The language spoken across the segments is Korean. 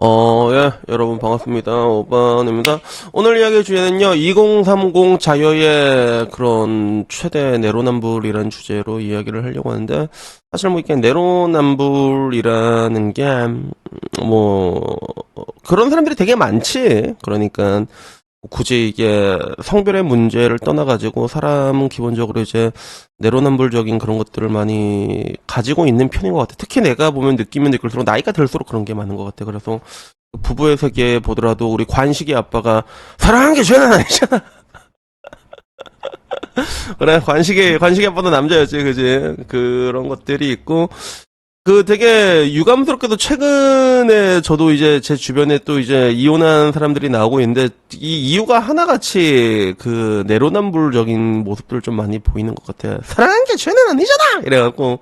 예, 여러분 반갑습니다. 오반입니다. 오늘 이야기의 주제는요, 2030 자여의 그런 최대 내로남불이라는 주제로 이야기를 하려고 하는데, 사실 뭐 이렇게 내로남불이라는 게, 뭐, 그런 사람들이 되게 많지. 그러니까, 굳이 이게 성별의 문제를 떠나가지고 사람은 기본적으로 이제 내로남불적인 그런 것들을 많이 가지고 있는 편인 것 같아. 특히 내가 보면 느끼면 느낄수록 나이가 들수록 그런 게 많은 것 같아. 그래서 부부의 세계 보더라도 우리 관식이 아빠가 사랑하는 게 죄는 아니잖아. 그래, 관식이 아빠도 남자였지, 그지? 그런 것들이 있고, 되게 유감스럽게도 최근에 저도 이제 제 주변에 또 이제 이혼한 사람들이 나오고 있는데 이 이유가 하나같이 내로남불적인 모습들을 좀 많이 보이는 것 같아요. 사랑한 게 죄는 아니잖아! 이래갖고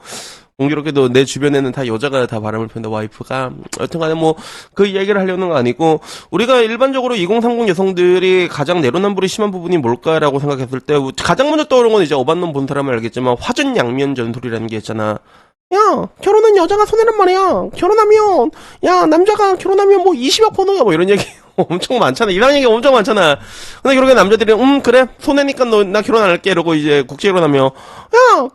공교롭게도 내 주변에는 다 여자가 다 바람을 피는데 와이프가 여튼간에 뭐 그 이야기를 하려는 거 아니고 우리가 일반적으로 2030 여성들이 가장 내로남불이 심한 부분이 뭘까라고 생각했을 때 가장 먼저 떠오르는 건 이제 어반놈 본 사람은 알겠지만 화전양면 전술이라는 게 있잖아. 야, 결혼은 여자가 손해란 말이야. 남자가 결혼하면 뭐 20억 버는 뭐 이런 얘기 엄청 많잖아. 이런 얘기 엄청 많잖아. 근데 결국에 남자들이, 그래. 손해니까 나 결혼 안 할게. 이러고 이제 국제 결혼하면, 야,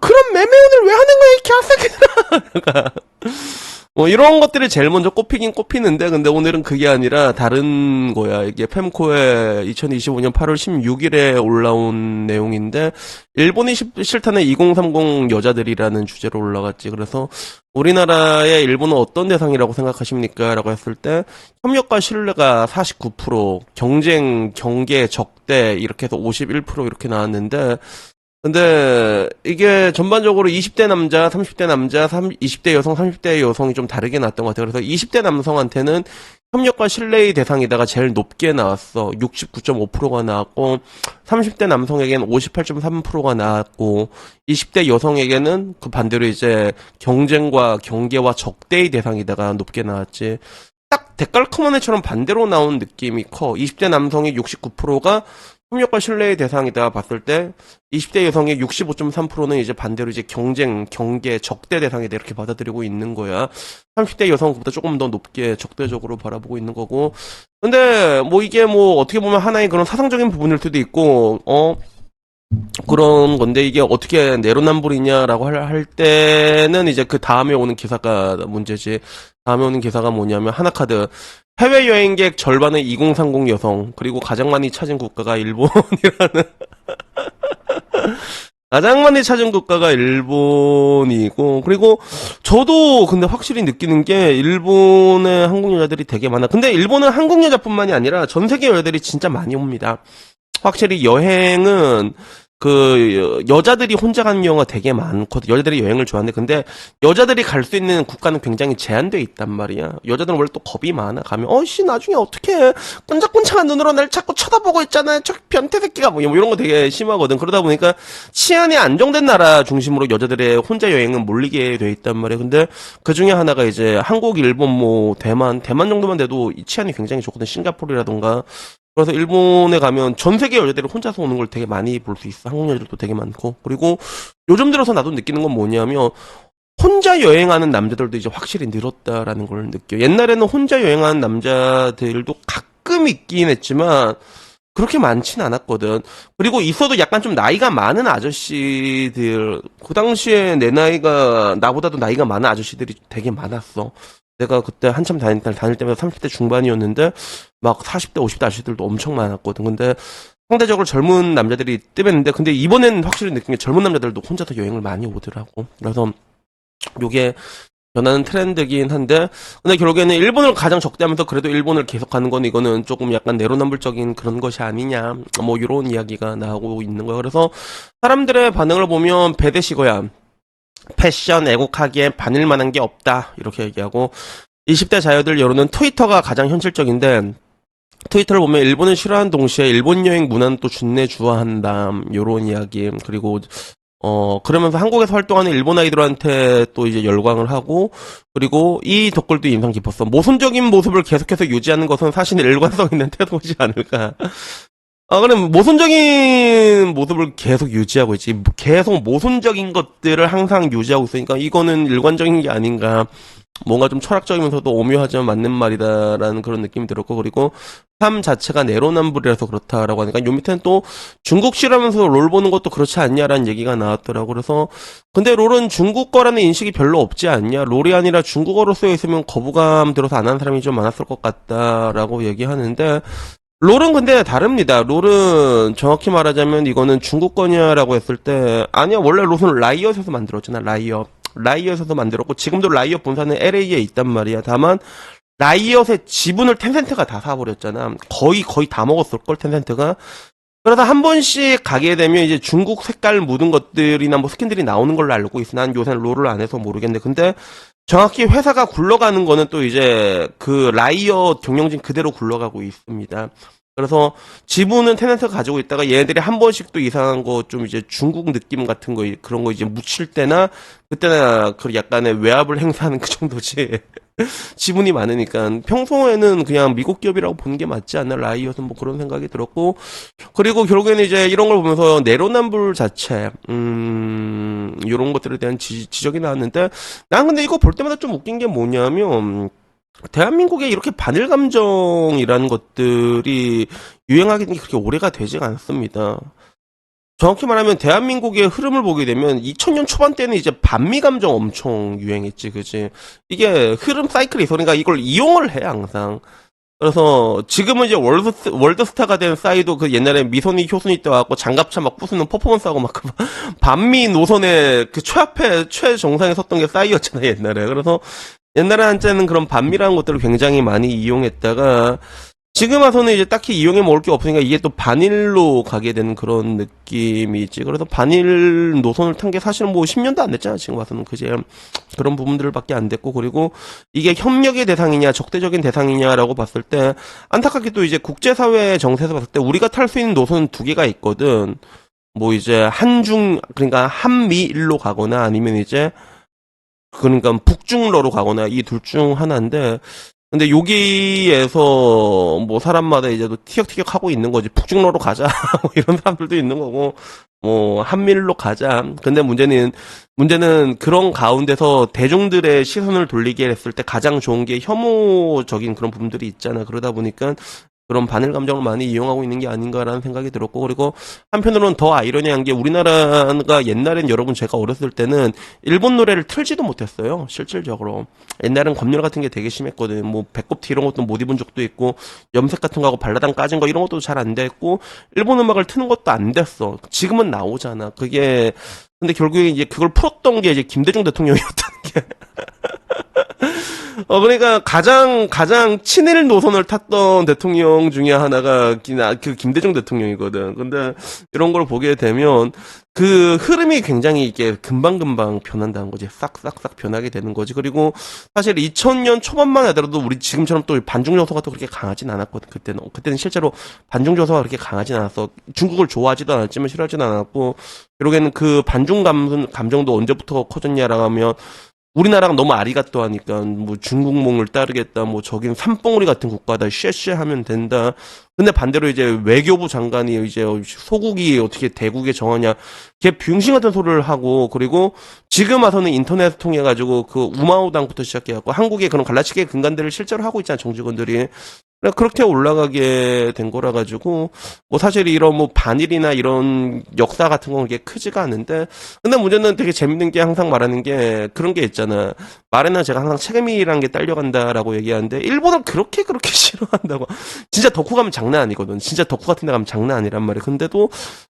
그럼 매매운을 왜 하는 거야, 이 개새끼들아. 뭐 이런 것들이 제일 먼저 꼽히긴 꼽히는데 근데 오늘은 그게 아니라 다른 거야. 이게 fem코에 2025년 8월 16일에 올라온 내용인데 일본이 싫다는 2030 여자들이라는 주제로 올라갔지. 그래서 우리나라의 일본은 어떤 대상이라고 생각하십니까? 라고 했을 때 협력과 신뢰가 49%, 경쟁, 경계, 적대 이렇게 해서 51% 이렇게 나왔는데 근데 이게 전반적으로 20대 남자, 30대 남자, 20대 여성, 30대 여성이 좀 다르게 나왔던 것 같아요. 그래서 20대 남성한테는 협력과 신뢰의 대상이다가 제일 높게 나왔어. 69.5%가 나왔고 30대 남성에게는 58.3%가 나왔고 20대 여성에게는 그 반대로 이제 경쟁과 경계와 적대의 대상이다가 높게 나왔지. 딱 데칼코마네처럼 반대로 나온 느낌이 커. 20대 남성의 69%가 협력과 신뢰의 대상이다 봤을 때 20대 여성의 65.3%는 이제 반대로 이제 경쟁, 경계, 적대 대상이다 이렇게 받아들이고 있는 거야. 30대 여성보다 조금 더 높게 적대적으로 바라보고 있는 거고. 근데 뭐 이게 뭐 어떻게 보면 하나의 그런 사상적인 부분일 수도 있고 그런 건데 이게 어떻게 내로남불이냐라고 할 때는 이제 그 다음에 오는 기사가 문제지. 다음에 오는 기사가 뭐냐면 하나카드 해외여행객 절반의 2030 여성 그리고 가장 많이 찾은 국가가 일본이라는 가장 많이 찾은 국가가 일본이고 그리고 저도 근데 확실히 느끼는 게 일본의 한국 여자들이 되게 많아. 근데 일본은 한국 여자뿐만이 아니라 전 세계 여자들이 진짜 많이 옵니다. 확실히 여행은 여자들이 혼자 가는 경우가 되게 많거든. 여자들이 여행을 좋아하는데, 근데 여자들이 갈 수 있는 국가는 굉장히 제한되어 있단 말이야. 여자들은 원래 또 겁이 많아. 가면, 나중에 어떡해. 끈적끈적한 눈으로 날 자꾸 쳐다보고 있잖아. 저 변태 새끼가 뭐 이런 거 되게 심하거든. 그러다 보니까 치안이 안정된 나라 중심으로 여자들의 혼자 여행은 몰리게 돼 있단 말이야. 근데 그 중에 하나가 이제 한국, 일본, 뭐, 대만 정도만 돼도 이 치안이 굉장히 좋거든. 싱가포르라던가. 그래서 일본에 가면 전 세계 여자들이 혼자서 오는 걸 되게 많이 볼 수 있어. 한국 여자들도 되게 많고. 그리고 요즘 들어서 나도 느끼는 건 뭐냐면 혼자 여행하는 남자들도 이제 확실히 늘었다라는 걸 느껴. 옛날에는 혼자 여행하는 남자들도 가끔 있긴 했지만 그렇게 많진 않았거든. 그리고 있어도 약간 좀 나이가 많은 아저씨들, 그 당시에 내 나이가, 나보다도 나이가 많은 아저씨들이 되게 많았어. 내가 그때 한참 다닐 때마다 30대 중반이었는데, 막 40대, 50대 아저씨들도 엄청 많았거든. 근데 상대적으로 젊은 남자들이 뜸했는데, 근데 이번엔 확실히 느낀 게 젊은 남자들도 혼자서 여행을 많이 오더라고. 그래서 요게 변하는 트렌드긴 한데 근데 결국에는 일본을 가장 적대하면서 그래도 일본을 계속하는 건 이거는 조금 약간 내로남불적인 그런 것이 아니냐 뭐 이런 이야기가 나오고 있는 거야. 그래서 사람들의 반응을 보면 배대식어야 패션 애국하기에 반일 만한 게 없다 이렇게 얘기하고 20대 자녀들 여론은 트위터가 가장 현실적인데 트위터를 보면 일본을 싫어하는 동시에 일본 여행 문화는 또 준내주화한다 요런 이야기. 그리고 그러면서 한국에서 활동하는 일본 아이돌한테 또 이제 열광을 하고, 그리고 이 댓글도 인상 깊었어. 모순적인 모습을 계속해서 유지하는 것은 사실 일관성 있는 태도이지 않을까. 그럼 모순적인 모습을 계속 유지하고 있지. 계속 모순적인 것들을 항상 유지하고 있으니까 이거는 일관적인 게 아닌가. 뭔가 좀 철학적이면서도 오묘하지만 맞는 말이다라는 그런 느낌이 들었고, 그리고 삶 자체가 내로남불이라서 그렇다라고 하니까 요 밑에는 또 중국시라면서 롤 보는 것도 그렇지 않냐라는 얘기가 나왔더라고. 그래서 근데 롤은 중국 거라는 인식이 별로 없지 않냐, 롤이 아니라 중국어로 쓰여 있으면 거부감 들어서 안 하는 사람이 좀 많았을 것 같다라고 얘기하는데, 롤은 근데 다릅니다. 롤은 정확히 말하자면 이거는 중국 거냐라고 했을 때, 아니야, 원래 롤은 라이엇에서 만들었잖아. 라이엇에서 만들었고, 지금도 라이엇 본사는 LA에 있단 말이야. 다만 라이엇의 지분을 텐센트가 다 사버렸잖아. 거의 다 먹었을걸, 텐센트가. 그러다 한 번씩 가게 되면 이제 중국 색깔 묻은 것들이나 뭐 스킨들이 나오는 걸로 알고 있어. 난 요새는 롤을 안 해서 모르겠는데, 근데 정확히 회사가 굴러가는 거는 또 이제 그 라이엇 경영진 그대로 굴러가고 있습니다. 그래서 지분은 테넌트가 가지고 있다가 얘네들이 한 번씩 또 이상한 거 좀 이제 중국 느낌 같은 거 그런 거 이제 묻힐 때나 그때나 그 약간의 외압을 행사하는 그 정도지. 지분이 많으니까 평소에는 그냥 미국 기업이라고 보는 게 맞지 않나, 라이엇은 뭐 그런 생각이 들었고, 그리고 결국에는 이제 이런 걸 보면서 내로남불 자체 이런 것들에 대한 지적이 나왔는데, 난 근데 이거 볼 때마다 좀 웃긴 게 뭐냐면, 대한민국에 이렇게 반일 감정이라는 것들이 유행하게 된 게 그렇게 오래가 되지가 않습니다. 정확히 말하면 대한민국의 흐름을 보게 되면 2000년 초반 때는 이제 반미 감정 엄청 유행했지, 그지? 이게 흐름 사이클이 있어. 그러니까 이걸 이용을 해, 항상. 그래서 지금은 이제 월드스타가 된 싸이도 그 옛날에 미소니 효순이 때 와갖고 장갑차 막 부수는 퍼포먼스하고 막 그 반미 노선의 그 최정상에 섰던 게 싸이였잖아, 옛날에. 그래서 옛날에 한때는 그런 반미라는 것들을 굉장히 많이 이용했다가 지금 와서는 이제 딱히 이용해 먹을 게 없으니까 이게 또 반일로 가게 되는 그런 느낌이 있지. 그래서 반일 노선을 탄 게 사실은 뭐 10년도 안 됐잖아, 지금 와서는. 그제 그런 부분들밖에 안 됐고, 그리고 이게 협력의 대상이냐 적대적인 대상이냐라고 봤을 때 안타깝게 또 이제 국제사회 정세에서 봤을 때 우리가 탈 수 있는 노선은 두 개가 있거든. 뭐 이제 그러니까 한미일로 가거나 아니면 이제 그러니까 북중러로 가거나 이 둘 중 하나인데, 근데 여기에서 뭐 사람마다 이제 또 티격태격 하고 있는 거지. 북중러로 가자 뭐 이런 사람들도 있는 거고, 뭐 한밀로 가자. 근데 문제는 그런 가운데서 대중들의 시선을 돌리게 했을 때 가장 좋은 게 혐오적인 그런 부분들이 있잖아. 그러다 보니까 그런 반일 감정을 많이 이용하고 있는 게 아닌가라는 생각이 들었고, 그리고 한편으로는 더 아이러니한 게 우리나라가 옛날엔, 여러분 제가 어렸을 때는 일본 노래를 틀지도 못했어요, 실질적으로. 옛날엔 검열 같은 게 되게 심했거든. 뭐 배꼽티 이런 것도 못 입은 적도 있고, 염색 같은 거 하고 발라당 까진 거 이런 것도 잘 안 됐고, 일본 음악을 트는 것도 안 됐어. 지금은 나오잖아. 그게 근데 결국에 이제 그걸 풀었던 게 이제 김대중 대통령이었다는 게. 그러니까 가장 친일 노선을 탔던 대통령 중에 하나가 그 김대중 대통령이거든. 근데 이런 걸 보게 되면 그 흐름이 굉장히 이게 금방금방 변한다는 거지. 싹싹싹 변하게 되는 거지. 그리고 사실 2000년 초반만 하더라도 우리 지금처럼 또 반중 요소가 또 그렇게 강하진 않았거든. 그때는 실제로 반중 요소가 그렇게 강하진 않았어. 중국을 좋아하지도 않았지만 싫어하지도 않았고, 결국에는 그 반중 감정도 언제부터 커졌냐라고 하면, 우리나라가 너무 아리가또 하니까 뭐 중국몽을 따르겠다, 뭐 저긴 산봉우리 같은 국가다, 쉐쉐 하면 된다. 근데 반대로 이제 외교부 장관이 이제 소국이 어떻게 대국에 정하냐, 걔 빙신 같은 소리를 하고, 그리고 지금 와서는 인터넷 통해 가지고 그 우마오당부터 시작해갖고 한국의 그런 갈라치기의 근간들을 실제로 하고 있잖아, 정직원들이. 그렇게 올라가게 된 거라 가지고 뭐 사실 이런 뭐 반일이나 이런 역사 같은 건 그게 크지가 않은데, 근데 문제는 되게 재밌는 게 항상 말하는 게 그런 게 있잖아. 말에는 제가 항상 책임이라는 게 딸려간다라고 얘기하는데, 일본은 그렇게 싫어한다고. 진짜 덕후 가면 장난 아니거든. 진짜 덕후 같은 데 가면 장난 아니란 말이야. 근데도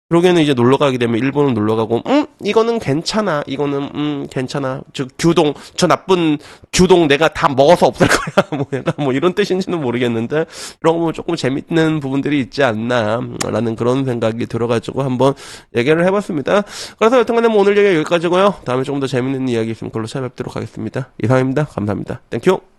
그러게는 이제 놀러 가게 되면 일본은 놀러 가고, 이거는 괜찮아, 이거는 괜찮아, 저 나쁜 규동 내가 다 먹어서 없앨 거야 뭐 약간 뭐 이런 뜻인지는 모르겠는데, 이런 거 조금 재밌는 부분들이 있지 않나라는 그런 생각이 들어가지고 한번 얘기를 해봤습니다. 그래서 여튼간에 뭐 오늘 얘기 여기까지고요. 다음에 조금 더 재밌는 이야기 있으면 그걸로 찾아뵙도록 하겠습니다. 이상입니다. 감사합니다. 땡큐.